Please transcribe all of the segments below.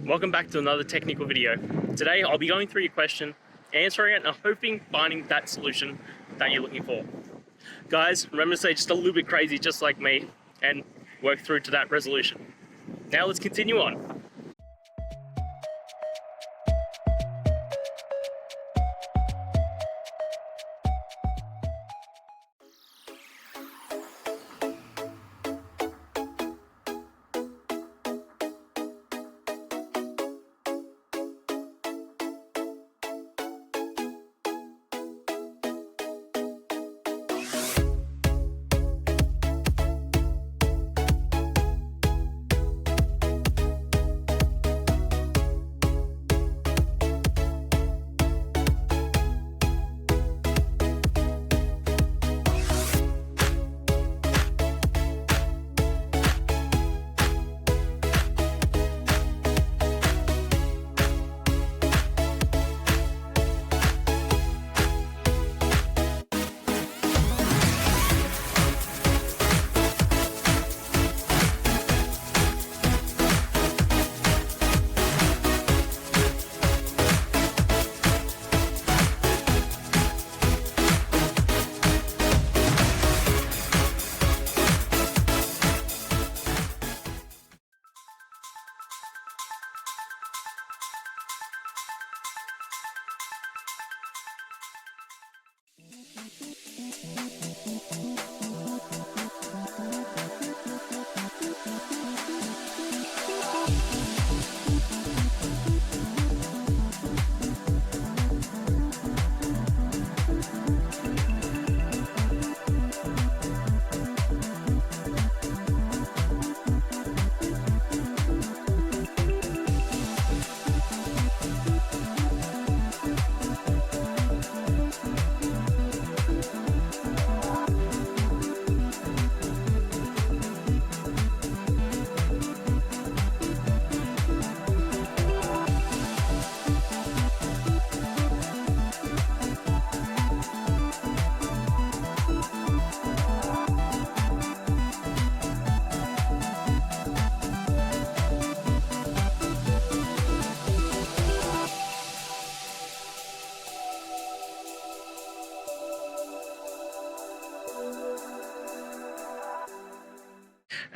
welcome back to another technical video. Today I'll be going through your question, answering it, and hoping finding that solution that you're looking for. Guys, remember to stay just a little bit crazy just like me and work through to that resolution. Now let's continue on.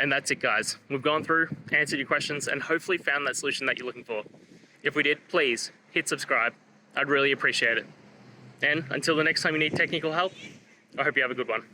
And that's it, guys. We've gone through, answered your questions, and hopefully found that solution that you're looking for. If we did, please hit subscribe. I'd really appreciate it. And until the next time you need technical help, I hope you have a good one.